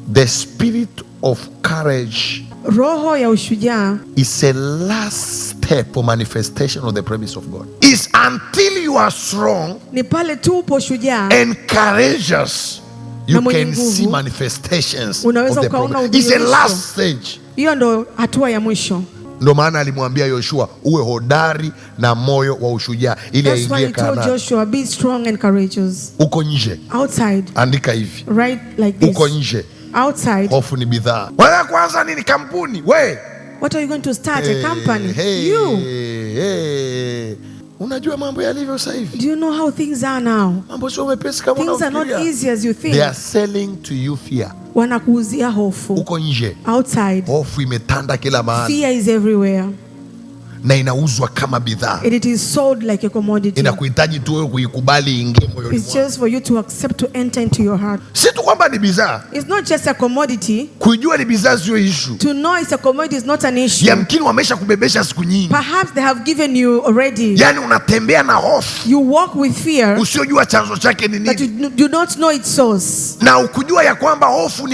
The spirit of courage, roho ya ushujaa, is a last step or manifestation of the promise of God. It's until you are strong, ni pale tu upo shujaa and courageous, you can see manifestations of the promise. It's a last stage. Hiyo ndo hatua ya mwisho. Ndo maana alimwambia Yoshua uwe hodari na moyo wa ushujaa ili aingie Kanaani. That's why Joshua, be strong and courageous. Uko nje. Outside. Andika hivi. Right like this. Uko nje. Outside. Hofu ni bidhaa. Wewe kwanza nini kampuni? We. What are you going to start a company? You. Unajua mambo yalivyo sasa hivi? Do you know how things are now? Mambo sio mepesi kama unafikiria. Things are not easy as you think. They are selling to you fear. Wanakuuzia hofu. Uko nje. Outside. Hofu imetanda kila mahali. Fear is everywhere. Na inauzwa kama bidhaa. It is sold like a commodity. Inakuhitaji tu wewe kuikubali ingie moyoni mwako. It's just for you to accept, to enter into your heart. Si tu kwamba ni bidhaa. It's not just a commodity. Kujua ni bidhaa sio issue. To know it's a commodity is not an issue. Yamkini wamesha kubebesha siku nyingi. Perhaps they have given you already. Yani unatembea na hofu. You walk with fear. Usiojua chanzo chake ni nini. That you do not know its source. Na ukujua ya kwamba hofu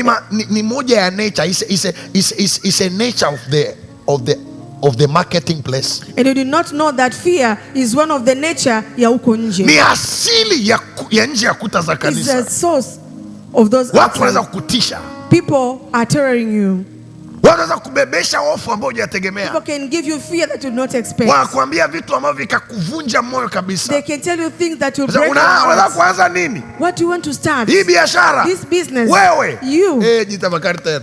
ni moja ya nature. Is a nature of the marketing place. And you do not know that fear is one of the nature ya uko nje. Ni asili ya nje ya kuta za kanisa. It's the source of those. Watu wanaweza kukutisha. People are terroring you. Wanaweza kubebesha hofu ambayo hujategemea. People can give you fear that you not expect. Wanakuambia vitu ambavyo vikakuvunja moyo kabisa. They can tell you things that will break your heart. Kuanza nini? What do you want to start? Hii biashara. This business. Wewe. You. Jitafakari tena.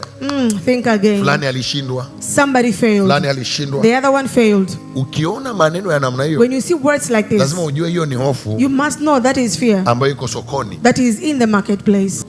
Think again. Fulani alishindwa. Somebody failed. Fulani alishindwa. The other one failed. Ukiona maneno ya namna hiyo. When you see words like this. Lazima ujue hiyo ni hofu. You must know that is fear. Ambayo iko sokoni. That is in the marketplace.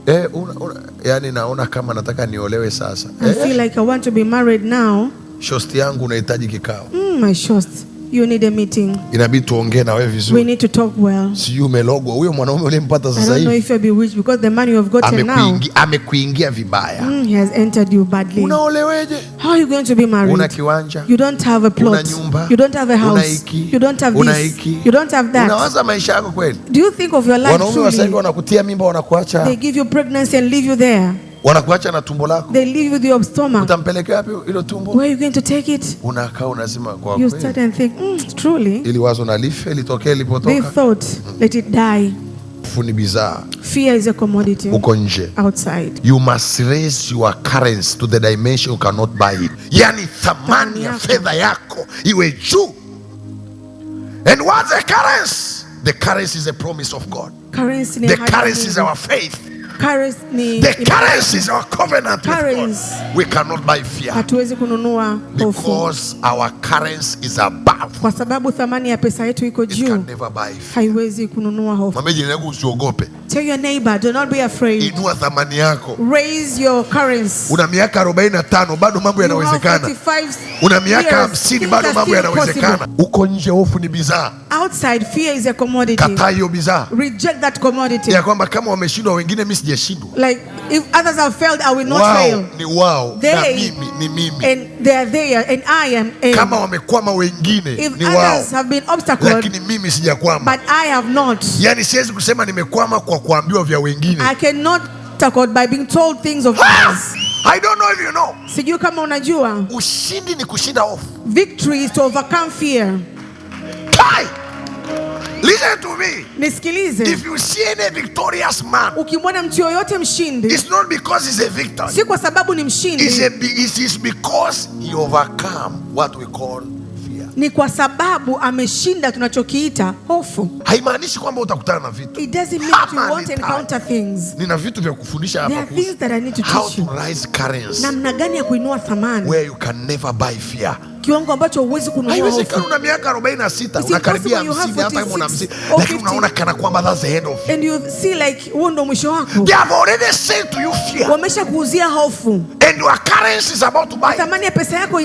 Yani naona kama nataka niolewe sasa. I feel like I want to be married now. Shosti yangu unahitaji kikao. My shost. You need a meeting. Inabidi tuongee na wewe vizuri. We need to talk well. Si umelogwa huyo mwanaume uliyempata sasa hivi. I don't know if you're bewitched because the man you have gotten now. Amekuingia vibaya. He has entered you badly. Unaoleweje? How are you going to be married? Una kiwanja. You don't have a plot. Una nyumba. You don't have a house. Una hiki. You don't have this. You don't have that. Unawaza maisha yako kweli? Do you think of your life truly? Wanaume wasaidia wanakutia mimba wanakuacha. They give you pregnancy and leave you there. Wanakuacha na tumbo lako. They leave you with your stomach. Utampelekea wapi hilo tumbo? Where are you going to take it? Unakaa unasema kwa kweli. You start and think, truly. Ili wazo na life litokee lipotoka. They thought, let it die. Ni bizarre. Fear is a commodity. Uko nje. Outside. You must raise your currency to the dimension you cannot buy it. Yani thamani ya fedha yako iwe juu. And what's the currency? The currency is a promise of God. The currency is our faith. The currency is our covenant with God. We cannot buy fear. Hatuwezi kununua hofu. Because our currency is above. Kwa sababu thamani ya pesa yetu iko juu. It can never buy fear. Haiwezi kununua hofu. Mwambie jirani yako usiogope. Tell your neighbor, do not be afraid. Inua thamani yako. Raise your currency. Una miaka 45 bado mambo yanawezekana. Una miaka 50 bado mambo yanawezekana. Uko nje hofu ni bidhaa. Outside fear is a commodity. Kataa hiyo bidhaa. Reject that commodity. Ya kwamba kama wameshindwa wengine mimi sijashindwa. Like if others have failed, I will not fail. Ni wao. Na mimi ni mimi. And they are there and I am. Kama wamekwama wengine if ni wao. Others have been obstacled. Lakini mimi sijakwama. But I have not. Yani siwezi kusema nimekwama kwa kuambiwa vya wengine. I cannot talk out by being told things of others. I don't know if you know. Sijui kama unajua. Ushindi ni kushinda hofu. Victory is to overcome fear. Kai! Listen to me. Nisikilize. If you see any victorious man, ukimwona mtu yoyote mshindi, it's not because he's a victor. Si kwa sababu ni mshindi. It is because he overcome what we call fear. Ni kwa sababu ameshinda tunachokiita hofu. Haimaanishi kwamba utakutana na vitu. It doesn't mean that you won't encounter things. Nina vitu vya kufundisha hapa kuhusu. There are things that I need to teach you. How to rise currency. Namna gani ya kuinua thamani. Where you can never buy fear. Kiwango ambacho huwezi kununua hofu. Haiwezekani una miaka 46, unakaribia 50 hata kama una 50, lakini unaona kana kwamba that's the end of. And you see like huo ndo mwisho wako. They have already said to you fear. Wameshakuuzia hofu. And your currency is about to buy. Thamani ya pesa yako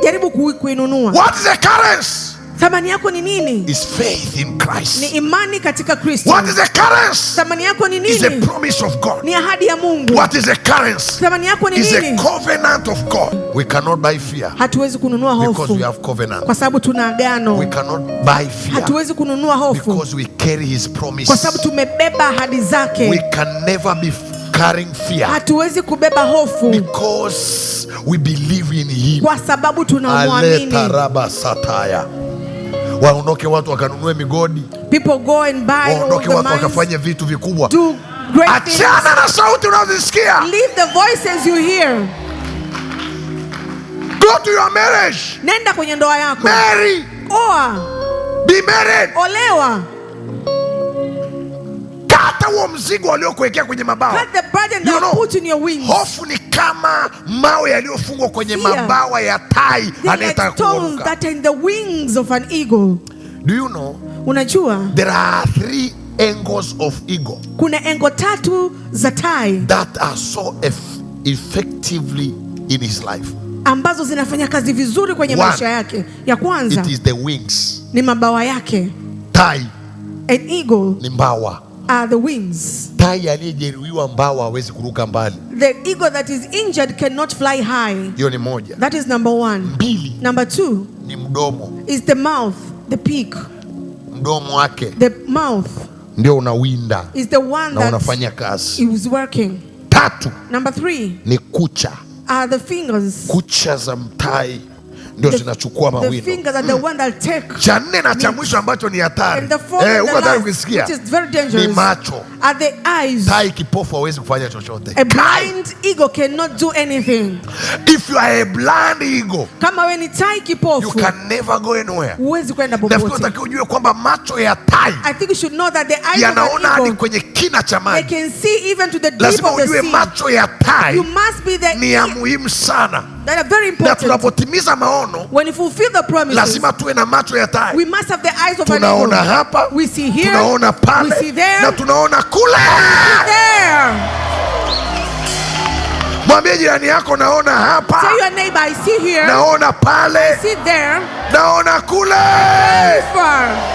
jaribu kuinunua. What is the currency? Thamani yako ni nini? Is faith in Christ. Ni imani katika Kristo. What is the currency? Thamani yako ni nini? Is a promise of God. Ni ahadi ya Mungu. What is the currency? Thamani yako ni nini? Is a covenant of God. We cannot buy fear. Hatuwezi kununua hofu. Because we have covenant. Kwa sababu tuna agano. We cannot buy fear. Hatuwezi kununua hofu. Because we carry his promise. Kwa sababu tumebeba ahadi zake. We can never be carrying fear. Hatuwezi kubeba hofu Because we believe in him. kwa sababu tunamwamini. Aleta raba sataya. Waondoke watu wakanunue migodi. People go and buy all Waondoke the watu mines, wakafanya vitu vikubwa. do great things. Achana na sauti unazisikia. Leave the voices you hear. Go to your marriage. Nenda kwenye ndoa yako. Marry. Oa. Be married. Olewa. Kata huo mzigo waliokuwekea kwenye mabawa. Cut the burden You that know, put in your wings. hofu ni kama mawe yaliyofungwa kwenye Fear. mabawa ya tai They're like anayetaka stones kuruka. that are in the wings of an eagle. Do you know Unajua there are 3 angles of eagle kuna engo 3 za tai that are so effectively in his life. ambazo zinafanya kazi vizuri kwenye One, maisha yake. Ya kwanza it is the wings. ni mabawa yake. Tai An eagle ni mbawa. are the wings. Tai aliyejeruhiwa mbawa hawezi kuruka mbali. The eagle that is injured cannot fly high. Hiyo ni moja. That is number 1. 2 Number 2 ni mdomo. is the mouth, the peak. Mdomo wake The mouth ndio unawinda is the one na that unafanya kazi. is working. 3 Number 3 ni kucha. are the fingers. Kucha za mtai ndio zinachukua The mawindo. fingers are the one that take. Cha 4 na cha mwisho ambacho ni hatari, And the fourth and uko the hatari last, kusikia, which is very ni dangerous, macho. are the eyes. Tai kipofu hawezi kufanya chochote. A blind eagle cannot do anything. If you are a blind eagle, Kama we ni tai you kipofu, can never go anywhere. huwezi kwenda Nafikiri popote. unatakiwa ujue kwamba macho ya tai I think you should know that the eyes of yanaona an hadi eagle, kwenye kina cha they maji. can see even to the deep Lazima of the ujue sea. macho ya tai You must be the ni ya muhimu sana, that are very na important. tunapotimiza maono When you fulfill the promises, lazima tuwe na macho ya tai. we must have the eyes of an Tunaona eagle. hapa, We see here, tunaona pale, we see there, na tunaona kule. there. Mwambie jirani yako, naona hapa, Tell your neighbor, I see here, naona pale, see there, naona kule. far.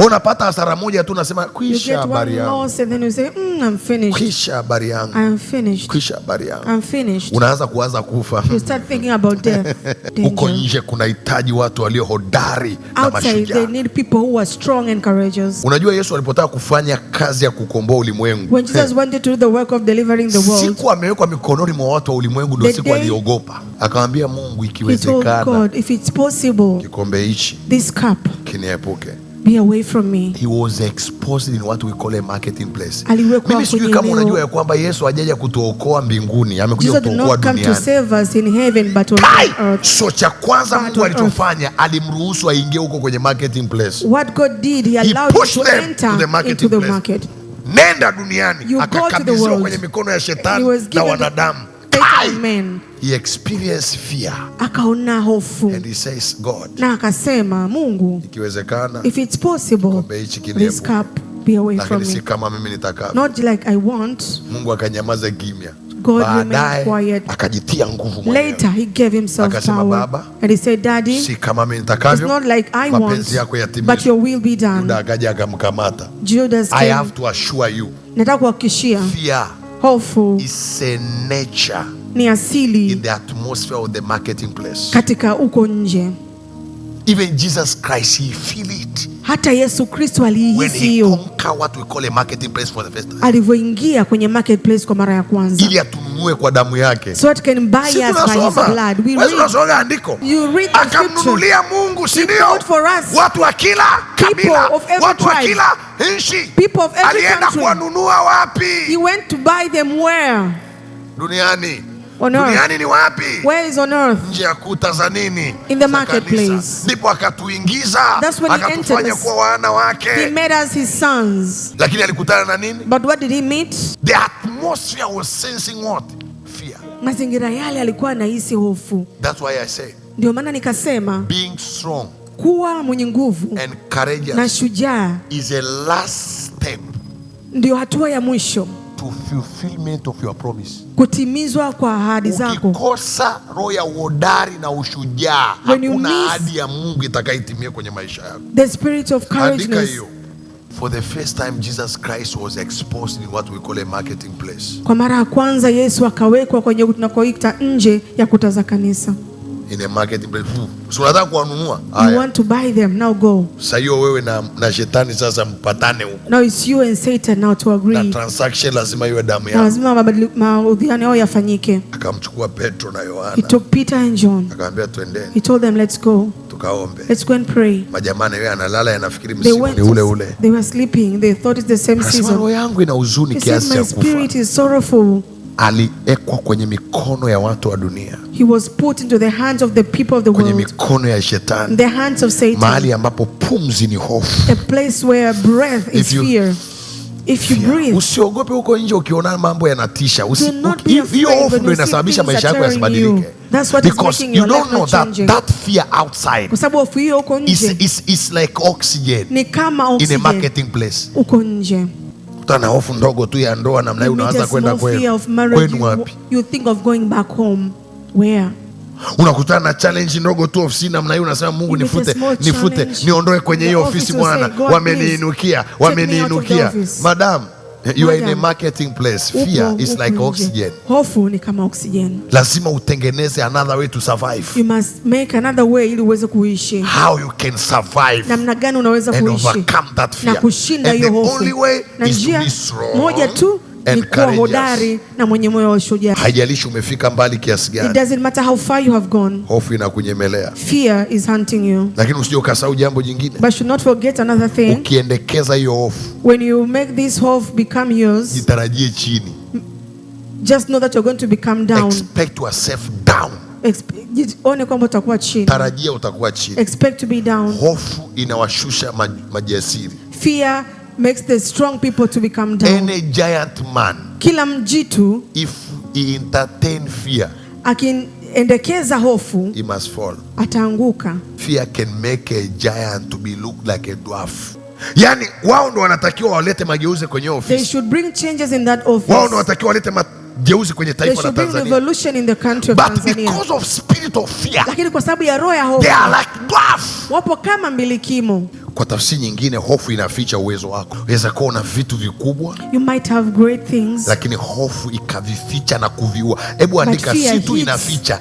Unapata hasara moja tu, unasema You kwisha get habari one yangu, loss and then you say, I'm finished. kwisha habari yangu, I am finished. kwisha habari yangu. I'm finished. Unaanza kuwaza kufa. You start thinking about death. Huko Danger. nje kunahitaji watu walio hodari na Outside, they mashujaa. need people who are strong and courageous. Unajua Yesu alipotaka kufanya kazi ya kukomboa ulimwengu, When Jesus wanted to do the work of delivering the world, siku amewekwa mikononi mwa watu wa ulimwengu, ndio The siku day- aliogopa, akamwambia Mungu, he told ikiwezekana God, if it's possible, kikombe hichi this cup kiniepuke. be away from me. He was exposed in what we call a marketing place. Aliwekwa Mimi sijui kwenye kama unajua ya eneo. kwamba Yesu hajaja kutuokoa mbinguni, amekuja Jesus did kutuokoa not come to duniani. save us in heaven, but on Kai! earth. So cha kwanza But Mungu on alichofanya, alimruhusu aingie huko kwenye marketing place. What God did, He allowed pushed you to them enter to the marketing into the place. market. Nenda duniani, You go to the akakabidhiwa world. kwenye mikono ya He shetani was na given wanadamu. the Kai! faith of men. He experienced fear Akaona hofu and he says, God, na akasema, Mungu, ikiwezekana if it's possible, kikombe hichi this kiniepuke, cup be away from lakini si me. kama mimi nitakavyo. Not like I want. Mungu akanyamaza kimya. God remained Baadaye quiet. akajitia nguvu mwenyewe. Later, He gave Himself Akasema, power. Baba, And He said, Daddy, si kama mimi it's nitakavyo, not like I want, mapenzi yako yatimizwe. but your will be Yuda done. akaja akamkamata. Judas I came. have to assure you, Nataka kuhakikishia, fear hofu is a nature ni asili in the atmosphere of the marketing place. katika uko nje. Even Jesus Christ, he feel it Hata Yesu Kristo when alihisi he hiyo conquer what we call a marketing place for the first time, alivyoingia kwenye marketplace kwa mara ya kwanza. ili atununue kwa damu yake. So it can buy Si us by His tunasoma, blood. We wewe read, unasoma andiko, you read the scripture. akamnunulia Mungu, si He ndio? bought for us Watu wa kila kabila, of every watu wa tribe, kila nchi. people of every Alienda country. kuwanunua He wapi? went to buy them where? Duniani. On earth. Duniani ni wapi? Where is on earth? Nje ya kuta za nini? In the Za marketplace. kanisa. Ndipo akatuingiza, That's when he akatufanya entered us. kuwa wana He wake. made us His sons. Lakini alikutana na nini? But what did He meet? The atmosphere was sensing what? Fear. Mazingira yale alikuwa anahisi hofu. That's why I say Ndio maana nikasema being strong kuwa mwenye nguvu and na courageous shujaa is a last step ndio hatua ya mwisho to fulfillment of your promise. kutimizwa kwa ahadi zako. Ukikosa roho ya uhodari na ushujaa, When you hakuna miss ahadi ya Mungu itakayotimia kwenye maisha yako. the spirit of Andika courageousness. hiyo. For the first time Jesus Christ was exposed in what we call a marketing place. Kwa mara ya kwanza Yesu akawekwa kwenye tunakoita nje ya kuta za kanisa. in a marketplace. So unataka kuwanunua. You want to buy them, now go. Sasa hiyo wewe na shetani sasa mpatane huko. Now it's you and Satan now to agree. Na transaction lazima iwe damu yako. Lazima maudhiano yao yafanyike. Akamchukua Petro na Yohana. He took Peter and John. Akamwambia twendeni. He told them, let's go. Tukaombe. Let's go and pray. Majamani yeye analala yanafikiri msimu ni ule ule. They were sleeping. They thought it's the same season. Roho yangu ina huzuni kiasi cha kufa. My spirit is sorrowful. Aliekwa kwenye mikono ya watu wa dunia. He was put into the hands of the people of the world. Kwenye mikono ya shetani. In the hands of Satan. Mahali ambapo pumzi ni hofu. A place where breath is fear. If you breathe. Usiogope huko nje ukiona mambo yanatisha. Hiyo hofu ndio inasababisha maisha yako yasibadilike. That's what is making your life not changing. That fear outside. Kwa sababu hofu hiyo huko nje is like oxygen. Ni kama oxygen. In a marketing place. Huko nje. Utana hofu ndogo tu ya ndoa namna hiyo unaanza kwenda kwenu wapi? You think of going back home. Where? Unakutana na challenge ndogo tu ofisini namna hiyo unasema Mungu nifute niondoe kwenye hiyo ofisi Bwana, wameniinukia. Madam, you are in a marketing place. Fear is like oxygen. Hofu ni kama oxygen. Lazima utengeneze another way to survive. You must make another way ili uweze kuishi. How you can survive. Namna gani unaweza kuishi na kushinda hiyo hofu. And the only way is to be strong. Moja tu ni kuwa hodari na mwenye moyo wa shujaa. Haijalishi umefika mbali kiasi gani. It doesn't matter how far you have gone. Hofu inakunyemelea. Fear is hunting you. Lakini usije ukasahau jambo jingine. But should not forget another thing. Ukiendekeza hiyo hofu. When you make this hope become yours. Jitarajie chini. Just know that you're going to become down. Expect yourself down. One kwamba utakuwa chini. Tarajia utakuwa chini. Expect to be down. Hofu inawashusha majasiri. Fear makes the strong people to become down. Any giant man, kila mjitu, if he entertain fear, akiendekeza hofu, he must fall. Ataanguka. Fear can make a giant to be look like a dwarf. Yani wao ndo wanatakiwa walete mageuzi kwenye office. They should bring changes in that office. Wao ndo wanatakiwa walete mageuzi kwenye taifa la Tanzania. They should bring revolution in the country of Tanzania. But because of spirit of fear, lakini kwa sababu ya roho ya hofu, they are like dwarf. Wapo kama mbilikimo. Kwa tafsiri nyingine, hofu inaficha uwezo wako. Unaweza kuwa na vitu vikubwa, you might have great things, lakini hofu ikavificha na kuviua. Hebu andika, si tu inaficha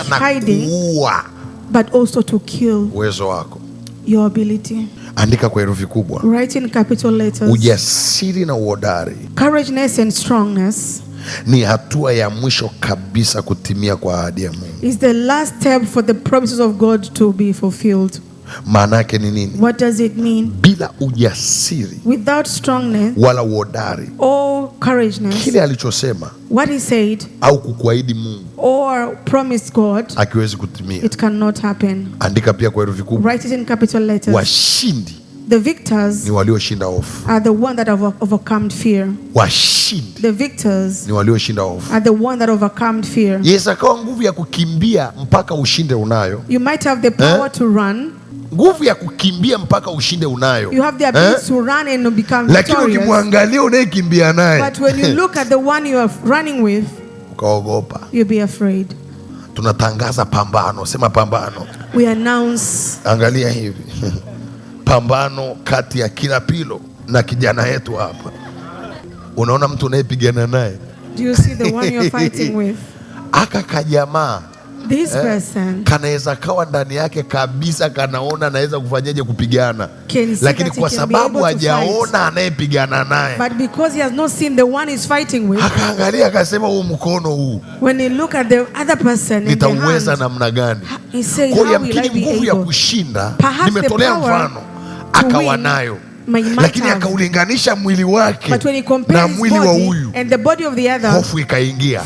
na kuua, but also to kill uwezo wako, your ability. Andika kwa herufi kubwa. Write in capital letters. Ujasiri na uhodari, courageousness and strongness, ni hatua ya mwisho kabisa kutimia kwa ahadi ya Mungu. Is the last step for the promises of God to be fulfilled. Maana yake ni nini? What does it mean? Bila ujasiri, without strongness, wala uhodari, or courageousness, kile alichosema, what he said, au kukuahidi Mungu, or promised God, hakiwezi kutimia. It cannot happen. Andika pia kwa herufi kubwa. Write it in capital letters. Washindi, the victors, ni walioshinda hofu, are the one that have overcome fear. Washindi, the victors, ni walioshinda hofu, are the one that overcome fear. Yes, akawa nguvu ya kukimbia mpaka ushinde unayo. You might have the power to run. Nguvu ya kukimbia mpaka ushinde unayo. You have the ability to run and become victorious. Lakini ukimwangalia unayekimbia naye, but when you look at the one you are running with, ukaogopa, you'll be afraid. Tunatangaza pambano, sema pambano. We announce. Angalia hivi. Pambano kati ya kila pilo na kijana yetu hapa. Unaona mtu unayepigana naye? Do you see the one you're fighting with? Aka kajamaa, this person, kanaweza kawa ndani yake kabisa, kanaona anaweza kufanyaje kupigana, lakini kwa sababu hajaona anayepigana naye, but because he has not seen the one he's fighting with, akaangalia akasema, huu mkono huu, when he look at the other person, nitauweza namna gani? Kwa yamkini nguvu ya kushinda, nimetolea mfano, akawa nayo, lakini akaulinganisha mwili wake na mwili wa huyu, hofu ikaingia.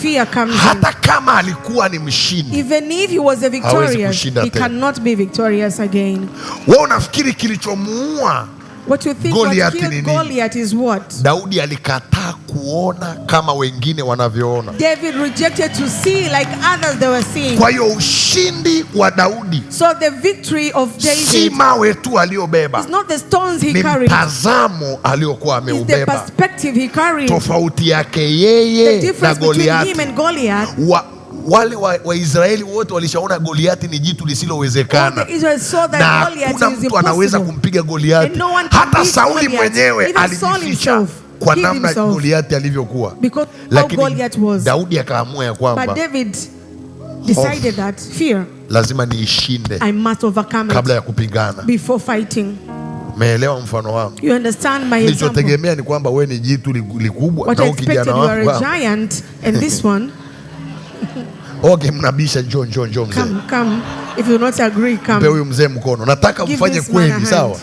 Hata kama alikuwa ni mshindi, even if he was a victorious, he cannot be victorious again. Wewe unafikiri kilichomuua what you think what killed Goliath is what? Daudi alikataa kuona kama wengine wanavyoona. David rejected to see like others they were seeing. Kwa hiyo ushindi wa Daudi, so the victory of David, si mawe tu aliyobeba, it's not the stones he carried, ni mtazamo aliyokuwa ameubeba, it's the perspective he carried. Tofauti yake yeye na Goliath, wale Waisraeli wote walishaona Goliathi ni jitu lisilowezekana, na hakuna mtu anaweza kumpiga Goliathi. Hata Sauli mwenyewe alijificha kwa namna Goliathi alivyokuwa, lakini Daudi akaamua ya kwamba decided that fear, lazima niishinde I must overcome kabla ya it kupigana. before fighting. Umeelewa mfano wangu? You understand my example? Nilichotegemea ni kwamba wewe ni jitu likubwa What na I ukijana expected, you are wako. a giant, and this one, Okay, mnabisha, njoo mzee. come. If you not agree, Mpe come. huyu mzee mkono. Nataka Give mfanye this man a kweli, hand. sawa?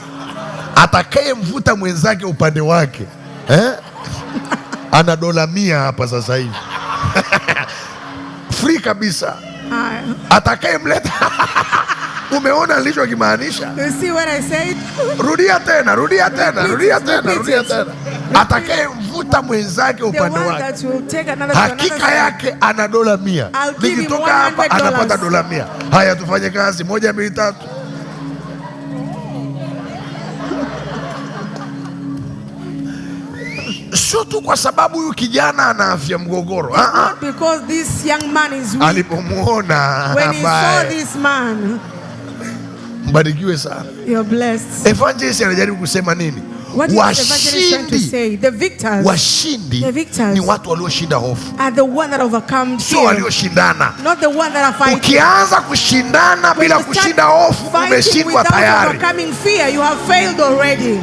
Atakaye mvuta mwenzake upande wake, ana dola 100 hapa sasa hivi. Free kabisa. Atakaye mleta. Umeona nilichokimaanisha? You see what I said? Rudia tena. Atakaye mvuta mwenzake The upande one wake, that will take another to another hakika side. yake ana dola 100. I'll give him Nikitoka hapa $100. anapata dola 100. Haya, tufanye kazi 1, 2, 3. Sio tu kwa sababu huyu kijana ana afya mgogoro. Not because this young man is weak. Alipomuona When he saw ambaye, this man, mbarikiwe sana. you're blessed. Evangelist anajaribu kusema nini? What is the evangelist trying to say? The victors Washindi ni watu walioshinda hofu, are the one that overcome sio fear, walioshindana. not the one that are fighting. Ukianza kushindana When bila you start kushinda hofu, fighting umeshindwa without tayari. overcoming fear, you have failed already.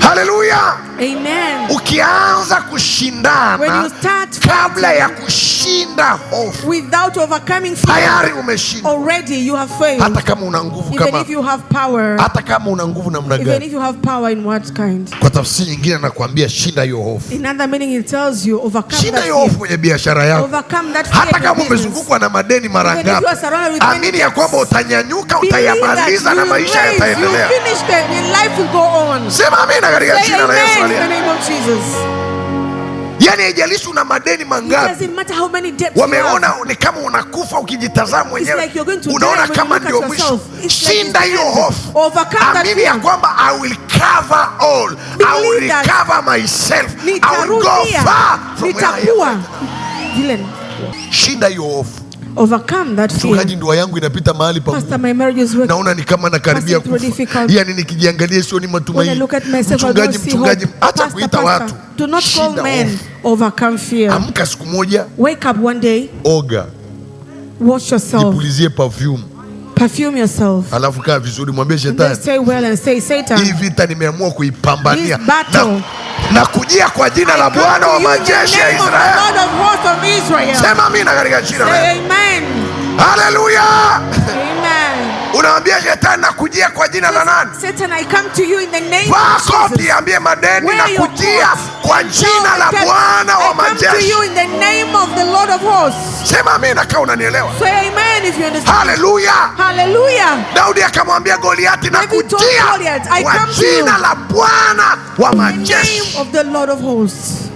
Haleluya! Amen. Ukianza When kushindana you start kabla ya kushinda hofu, without overcoming fear, tayari umeshinda. already you have failed. Hata kama una nguvu Even kama, if you have power, hata kama una nguvu namna even gani. if you have power in what kind? Kwa tafsiri nyingine nakwambia, shinda hiyo hofu. In other meaning, it tells you overcome Shinda that hiyo hofu fear. kwenye biashara yako. Overcome that fear. Hata in kama business. umezungukwa na madeni mara Even if you ngapi, are surrounded with many amini ya kwamba utanyanyuka, Believe that utayamaliza you na will maisha raise, you yataendelea. finish them, your life will go on. Sema amina katika Say jina la Yesu amen in the aliye. name of Jesus. Yaani haijalishi una madeni It mangapi. doesn't matter how many debts you Wameona have. ni kama unakufa, ukijitazama It's mwenyewe like you're going to die unaona when you kama look at ndio mwisho. yourself. It's like Shinda it's hiyo the end. hofu. Overcome that Amini ya fear. kwamba I will cover all. I will Believe that. recover myself. I will go Nitarudia. far from where I Nitakuwa. am. Villain. Shinda hiyo hofu. Overcome that fear. Mchungaji, ndoa yangu inapita mahali pa Pastor, my marriage is working. naona ni kama nakaribia Passing through kufa. difficult. Yaani nikijiangalia sio ni When I matumaini. look at myself, I don't see hope. Acha Pastor, kuita watu. do not call Shinda men. hofu. Overcome fear. Amka siku moja, Wake up one day, oga, wash yourself, jipulizie perfume, perfume yourself, alafu kaa vizuri, mwambie and then shetani, stay well and say, hii Satan, vita nimeamua kuipambania this battle, na kujia kwa jina la I come Bwana to wa you in the majeshi ya name of the Israeli. Lord of hosts of Israel. Sema amina katika jina la Say Yesu. amen. Haleluya! Amen. Unamwambia shetani, nakujia kwa jina la nani? Satan, I come to you in the name Vaa of koti, Jesus. ambie madeni, Wear your nakujia coat. kwa jina la Bwana wa I come to majeshi. you in the name of the Lord of hosts. Sema amina kama unanielewa. Say amen if you understand. Haleluya! Hallelujah. Daudi akamwambia Goliati, David told nakujia Goliath, I kwa come to you jina la Bwana wa In the name majeshi. of the Lord of hosts.